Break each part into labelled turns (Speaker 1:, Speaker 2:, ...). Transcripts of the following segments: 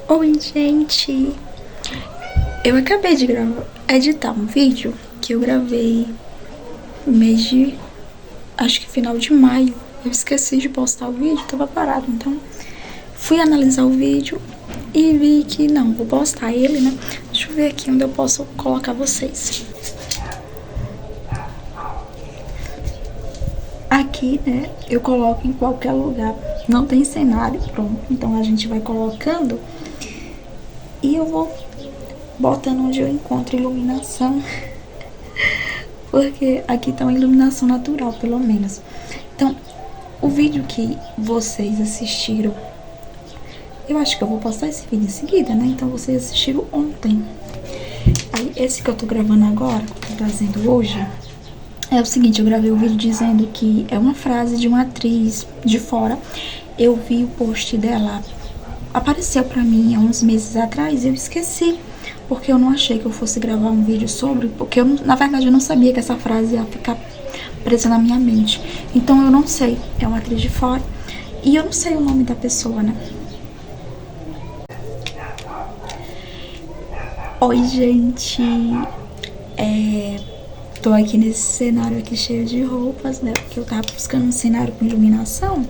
Speaker 1: Oi, gente! Eu acabei de editar um vídeo que eu gravei no mês de, acho que final de maio. Eu esqueci de postar o vídeo, tava parado, então fui analisar o vídeo e vi que não, vou postar ele, né? Deixa eu ver aqui onde eu posso colocar vocês. Aqui, né, eu coloco em qualquer lugar, não tem cenário, pronto, então a gente vai colocando e eu vou botando onde eu encontro iluminação, porque aqui tá uma iluminação natural, pelo menos. Então, o vídeo que vocês assistiram, eu acho que eu vou postar esse vídeo em seguida, né? Então vocês assistiram ontem. Aí esse que eu tô gravando agora, que eu tô trazendo hoje, é o seguinte: eu gravei o vídeo dizendo que é uma frase de uma atriz de fora. Eu vi o post dela, apareceu pra mim há uns meses atrás e eu esqueci, porque eu não achei que eu fosse gravar um vídeo sobre, porque eu, na verdade, eu não sabia que essa frase ia ficar presa na minha mente. Então eu não sei, é uma atriz de fora e eu não sei o nome da pessoa, né? Oi, gente, tô aqui nesse cenário aqui cheio de roupas, né? Porque eu tava buscando um cenário com iluminação,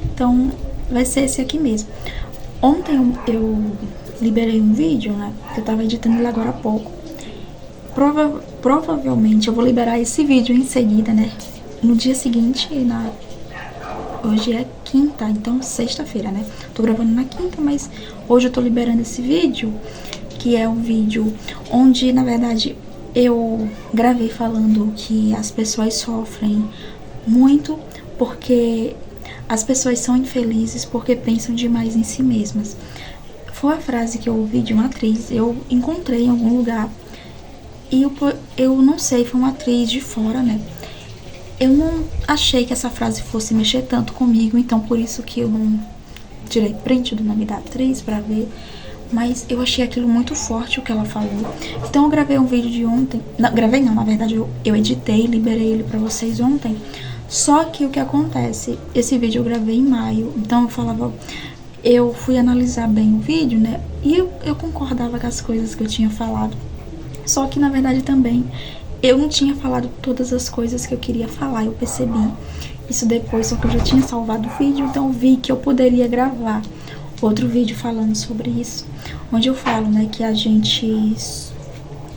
Speaker 1: então vai ser esse aqui mesmo. Ontem eu liberei um vídeo, né? Que eu tava editando ele agora há pouco. Provavelmente eu vou liberar esse vídeo em seguida, né? No dia seguinte, hoje é quinta, então sexta-feira, né? Tô gravando na quinta, mas hoje eu tô liberando esse vídeo, que é um vídeo onde, na verdade, eu gravei falando que as pessoas sofrem muito porque as pessoas são infelizes porque pensam demais em si mesmas. Foi a frase que eu ouvi de uma atriz, eu encontrei em algum lugar e eu não sei, foi uma atriz de fora, né? Eu não achei que essa frase fosse mexer tanto comigo, então por isso que eu não tirei print do nome da atriz pra ver. Mas eu achei aquilo muito forte, o que ela falou. Então eu gravei um vídeo de ontem. Não, gravei não, na verdade eu editei, liberei ele pra vocês ontem. Só que o que acontece, esse vídeo eu gravei em maio, então eu fui analisar bem o vídeo, né? E eu concordava com as coisas que eu tinha falado. Só que na verdade também eu não tinha falado todas as coisas que eu queria falar, eu percebi isso depois, só que eu já tinha salvado o vídeo, então eu vi que eu poderia gravar outro vídeo falando sobre isso, onde eu falo, né, que a gente...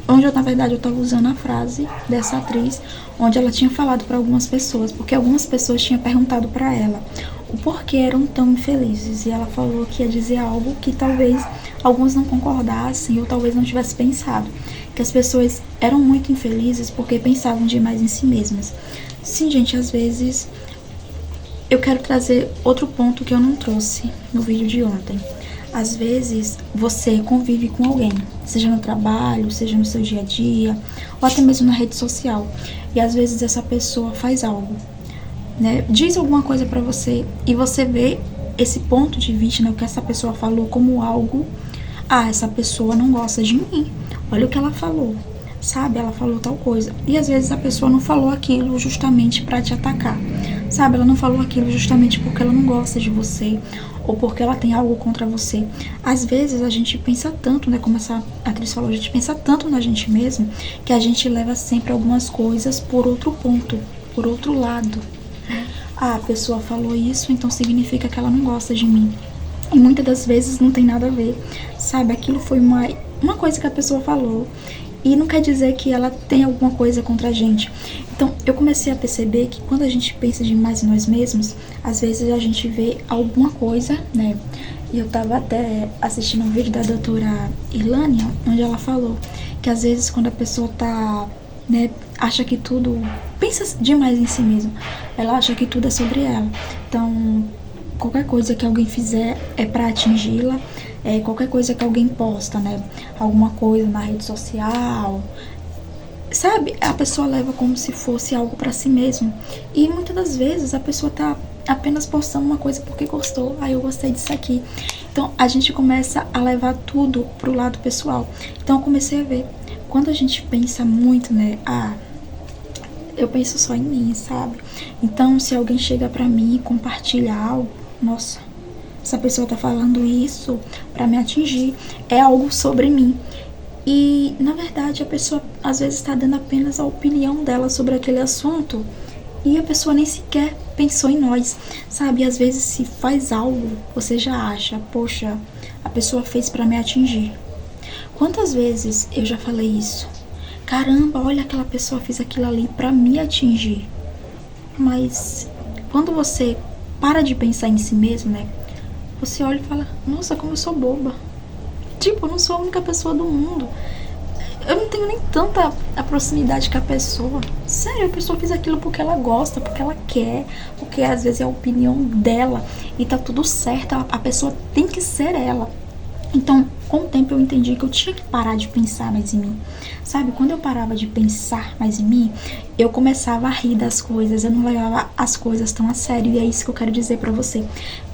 Speaker 1: Onde eu, na verdade, eu tava usando a frase dessa atriz, onde ela tinha falado para algumas pessoas, porque algumas pessoas tinham perguntado para ela o porquê eram tão infelizes, e ela falou que ia dizer algo que talvez alguns não concordassem, ou talvez não tivesse pensado, que as pessoas eram muito infelizes porque pensavam demais em si mesmas. Sim, gente, às vezes eu quero trazer outro ponto que eu não trouxe no vídeo de ontem. Às vezes você convive com alguém, seja no trabalho, seja no seu dia a dia, ou até mesmo na rede social, e às vezes essa pessoa faz algo, né? Diz alguma coisa pra você e você vê esse ponto de vista, né, o que essa pessoa falou como algo: ah, essa pessoa não gosta de mim, olha o que ela falou, sabe? Ela falou tal coisa. E às vezes a pessoa não falou aquilo justamente pra te atacar, sabe? Ela não falou aquilo justamente porque ela não gosta de você ou porque ela tem algo contra você. Às vezes a gente pensa tanto, né, como essa atriz falou, a gente pensa tanto na gente mesmo que a gente leva sempre algumas coisas por outro ponto, por outro lado. Ah, a pessoa falou isso, então significa que ela não gosta de mim. E muitas das vezes não tem nada a ver, sabe? Aquilo foi uma coisa que a pessoa falou e não quer dizer que ela tem alguma coisa contra a gente. Então eu comecei a perceber que quando a gente pensa demais em nós mesmos, às vezes a gente vê alguma coisa, né? E eu tava até assistindo um vídeo da doutora Ilânia, onde ela falou que às vezes quando a pessoa tá, né, acha que tudo, pensa demais em si mesma, ela acha que tudo é sobre ela. Então qualquer coisa que alguém fizer é pra atingi-la, qualquer coisa que alguém posta, né, alguma coisa na rede social, sabe, a pessoa leva como se fosse algo pra si mesmo. E muitas das vezes a pessoa tá apenas postando uma coisa porque gostou. Ah, eu gostei disso aqui. Então a gente começa a levar tudo pro lado pessoal. Então eu comecei a ver, quando a gente pensa muito, né, ah, eu penso só em mim, sabe? Então se alguém chega pra mim e compartilha algo, nossa, essa pessoa tá falando isso pra me atingir, é algo sobre mim. E, na verdade, a pessoa às vezes está dando apenas a opinião dela sobre aquele assunto e a pessoa nem sequer pensou em nós, sabe? E às vezes se faz algo, você já acha, poxa, a pessoa fez pra me atingir. Quantas vezes eu já falei isso? Caramba, olha, aquela pessoa fez aquilo ali pra me atingir. Mas quando você para de pensar em si mesmo, né? Você olha e fala, nossa, como eu sou boba. Tipo, eu não sou a única pessoa do mundo. Eu não tenho nem tanta a proximidade com a pessoa. Sério, a pessoa fez aquilo porque ela gosta, porque ela quer, porque às vezes é a opinião dela e tá tudo certo, a pessoa tem que ser ela. Então, com o tempo eu entendi que eu tinha que parar de pensar mais em mim. Sabe, quando eu parava de pensar mais em mim, eu começava a rir das coisas, eu não levava as coisas tão a sério. E é isso que eu quero dizer pra você.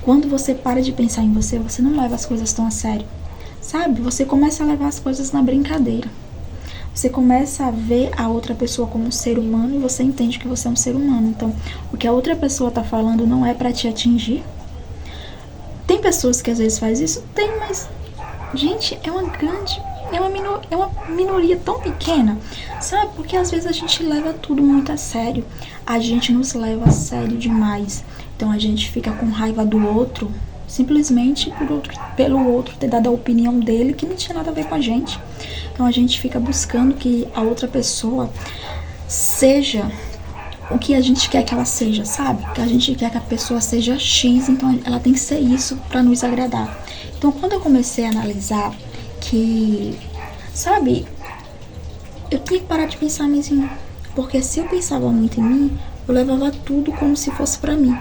Speaker 1: Quando você para de pensar em você, você não leva as coisas tão a sério. Sabe, você começa a levar as coisas na brincadeira. Você começa a ver a outra pessoa como um ser humano e você entende que você é um ser humano. Então, o que a outra pessoa tá falando não é pra te atingir. Tem pessoas que às vezes faz isso? Tem, mas... gente, é uma minoria tão pequena, sabe? Porque às vezes a gente leva tudo muito a sério. A gente nos leva a sério demais. Então a gente fica com raiva do outro, simplesmente pelo outro ter dado a opinião dele que não tinha nada a ver com a gente. Então a gente fica buscando que a outra pessoa seja o que a gente quer que ela seja, sabe? Que a gente quer que a pessoa seja X, então ela tem que ser isso pra nos agradar. Então quando eu comecei a analisar que, sabe, eu tinha que parar de pensar mais em mim. Porque se eu pensava muito em mim, eu levava tudo como se fosse pra mim.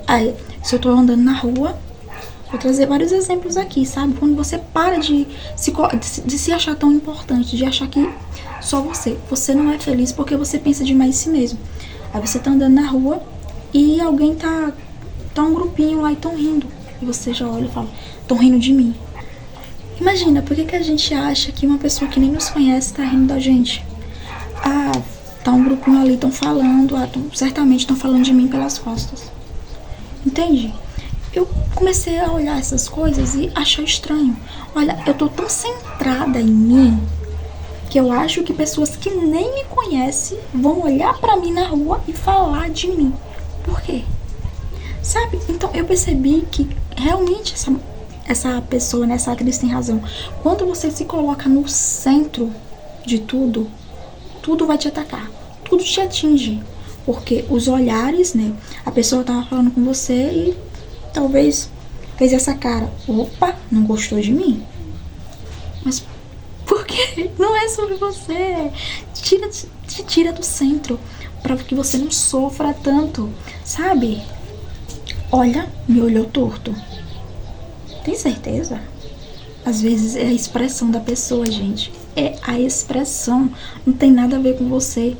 Speaker 1: Aí, se eu tô andando na rua, vou trazer vários exemplos aqui, sabe? Quando você para de se achar tão importante, de achar que só você não é feliz porque você pensa demais em si mesmo. Aí você tá andando na rua e alguém tá um grupinho lá e tão rindo. E você já olha e fala, tão rindo de mim. Imagina, por que a gente acha que uma pessoa que nem nos conhece tá rindo da gente? Ah, tá um grupinho ali, tão falando, certamente estão falando de mim pelas costas. Entende? Eu comecei a olhar essas coisas e achar estranho. Olha, eu tô tão centrada em mim que eu acho que pessoas que nem me conhecem vão olhar pra mim na rua e falar de mim. Por quê? Sabe? Então eu percebi que realmente essa pessoa, né, essa atriz tem razão. Quando você se coloca no centro de tudo, tudo vai te atacar. Tudo te atinge. Porque os olhares, né? A pessoa tava falando com você e talvez fez essa cara. Opa, não gostou de mim? Mas por quê? Não é sobre você. Te tira do centro para que você não sofra tanto, sabe? Olha, me olhou torto. Tem certeza? Às vezes é a expressão da pessoa, gente. É a expressão. Não tem nada a ver com você.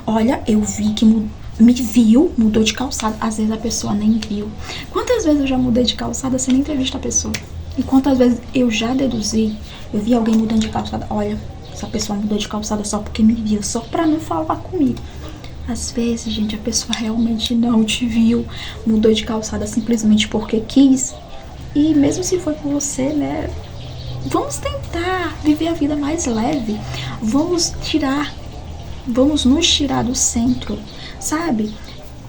Speaker 1: Olha, eu vi que me viu, mudou de calçada. Às vezes a pessoa nem viu. Quantas vezes eu já mudei de calçada sem nem ter visto a pessoa? E quantas vezes eu já deduzi, eu vi alguém mudando de calçada. Olha, essa pessoa mudou de calçada só porque me viu, só pra não falar comigo. Às vezes, gente, a pessoa realmente não te viu, mudou de calçada simplesmente porque quis. E mesmo se foi por você, né? Vamos tentar viver a vida mais leve. Vamos nos tirar do centro, sabe?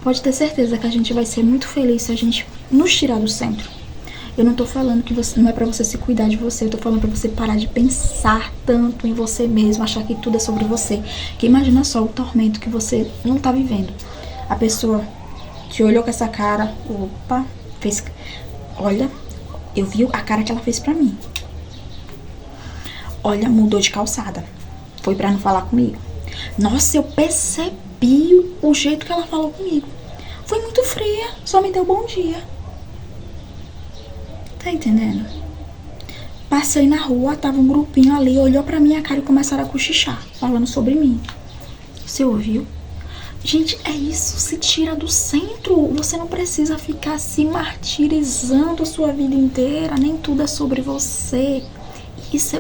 Speaker 1: Pode ter certeza que a gente vai ser muito feliz se a gente nos tirar do centro. Eu não tô falando que não é pra você se cuidar de você, eu tô falando pra você parar de pensar tanto em você mesmo, achar que tudo é sobre você. Que imagina só o tormento que você não tá vivendo. A pessoa te olhou com essa cara, opa, olha, eu vi a cara que ela fez pra mim. Olha, mudou de calçada, foi pra não falar comigo. Nossa, eu percebi o jeito que ela falou comigo. Foi muito fria, só me deu bom dia. Tá entendendo? Passei na rua, tava um grupinho ali, olhou pra minha cara e começaram a cochichar, falando sobre mim. Você ouviu? Gente, é isso, se tira do centro. Você não precisa ficar se martirizando a sua vida inteira, nem tudo é sobre você. Isso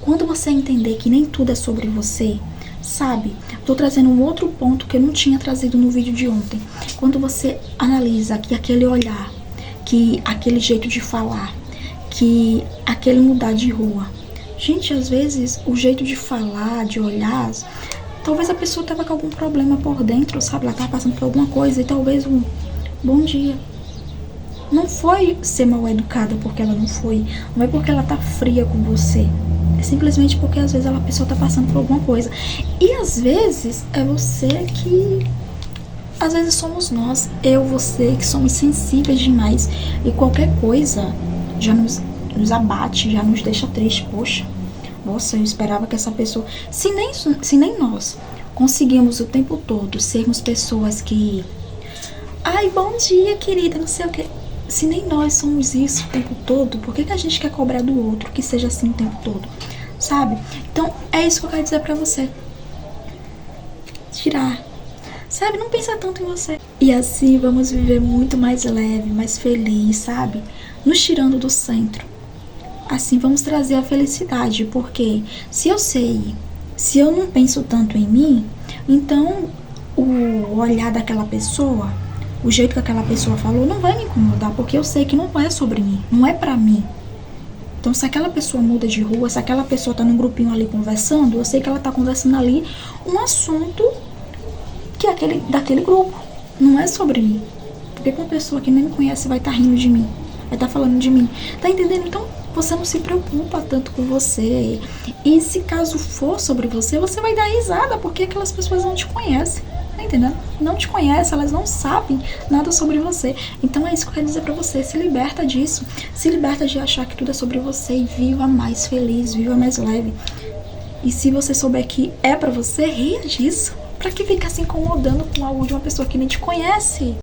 Speaker 1: quando você entender que nem tudo é sobre você, sabe? Tô trazendo um outro ponto que eu não tinha trazido no vídeo de ontem. Quando você analisa que aquele olhar que aquele jeito de falar, que aquele mudar de rua. Gente, às vezes o jeito de falar, de olhar, talvez a pessoa tava com algum problema por dentro, sabe? Ela tava passando por alguma coisa e talvez um bom dia. Não foi ser mal educada porque ela não foi. Não é porque ela tá fria com você. É simplesmente porque às vezes a pessoa tá passando por alguma coisa. E às vezes é você que... Às vezes somos nós, eu, você, que somos sensíveis demais. E qualquer coisa já nos abate, já nos deixa triste. Poxa, nossa, eu esperava que essa pessoa... Se nem nós conseguimos o tempo todo sermos pessoas que... Ai, bom dia, querida, não sei o que... Se nem nós somos isso o tempo todo, por que a gente quer cobrar do outro que seja assim o tempo todo? Sabe? Então, é isso que eu quero dizer pra você. Tirar. Sabe? Não pensa tanto em você. E assim vamos viver muito mais leve, mais feliz, sabe? Nos tirando do centro. Assim vamos trazer a felicidade, porque se eu não penso tanto em mim, então o olhar daquela pessoa, o jeito que aquela pessoa falou não vai me incomodar, porque eu sei que não é sobre mim, não é pra mim. Então, se aquela pessoa muda de rua, se aquela pessoa tá num grupinho ali conversando, eu sei que ela tá conversando ali um assunto que é daquele grupo, não é sobre mim. Porque uma pessoa que nem me conhece vai estar rindo de mim, vai estar falando de mim, tá entendendo? Então, você não se preocupa tanto com você. E se caso for sobre você, você vai dar risada, porque aquelas pessoas não te conhecem. Tá entendendo? Não te conhecem, elas não sabem nada sobre você. Então é isso que eu quero dizer pra você. Se liberta disso. Se liberta de achar que tudo é sobre você e viva mais feliz, viva mais leve. E se você souber que é pra você, ria disso. Pra que ficar se incomodando com algo de uma pessoa que nem te conhece?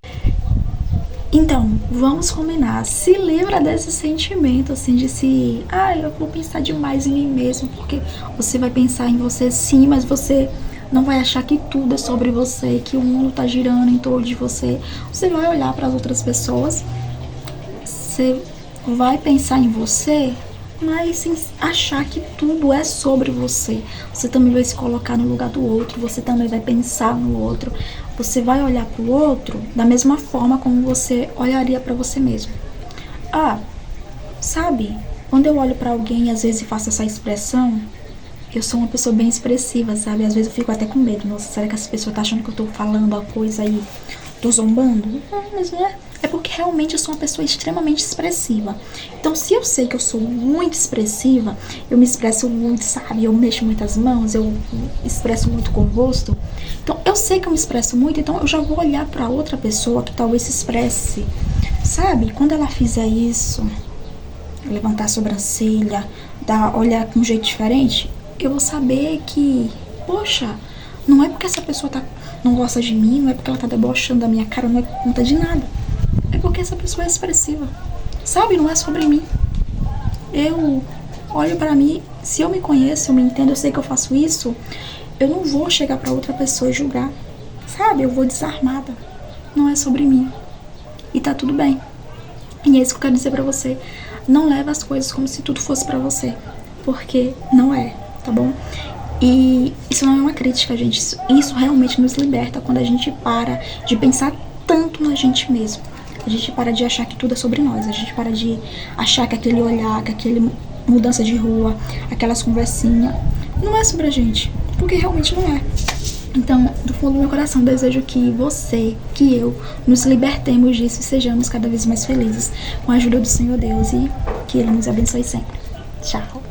Speaker 1: Então, vamos combinar. Se livra desse sentimento, assim, de se... eu vou pensar demais em mim mesmo, porque você vai pensar em você sim, mas você não vai achar que tudo é sobre você, que o mundo tá girando em torno de você. Você vai olhar para as outras pessoas, você vai pensar em você, mas sem achar que tudo é sobre você. Você também vai se colocar no lugar do outro, você também vai pensar no outro. Você vai olhar para o outro da mesma forma como você olharia para você mesmo. Sabe? Quando eu olho para alguém e às vezes faço essa expressão, eu sou uma pessoa bem expressiva, sabe? Às vezes eu fico até com medo. Nossa, será que essa pessoa tá achando que eu tô falando a coisa aí? Tô zombando? Não, mas não é. É porque realmente eu sou uma pessoa extremamente expressiva. Então, se eu sei que eu sou muito expressiva, eu me expresso muito, sabe? Eu mexo muitas mãos, eu expresso muito com o rosto. Então, eu sei que eu me expresso muito, então eu já vou olhar pra outra pessoa que talvez se expresse, sabe? Quando ela fizer isso, levantar a sobrancelha, olhar com um jeito diferente, eu vou saber que, poxa, não é porque essa pessoa não gosta de mim, não é porque ela tá debochando da minha cara, não é por conta de nada. É porque essa pessoa é expressiva, sabe? Não é sobre mim. Eu olho pra mim, se eu me conheço, eu me entendo, eu sei que eu faço isso, eu não vou chegar pra outra pessoa e julgar, sabe? Eu vou desarmada. Não é sobre mim. E tá tudo bem. E é isso que eu quero dizer pra você. Não leve as coisas como se tudo fosse pra você, porque não é, tá bom? E isso não é uma crítica, gente. Isso realmente nos liberta quando a gente para de pensar tanto na gente mesmo. A gente para de achar que tudo é sobre nós. A gente para de achar que aquele olhar, que aquele mudança de rua, aquelas conversinhas, não é sobre a gente. Porque realmente não é. Então, do fundo do meu coração, desejo que você, que eu, nos libertemos disso e sejamos cada vez mais felizes com a ajuda do Senhor Deus e que Ele nos abençoe sempre. Tchau!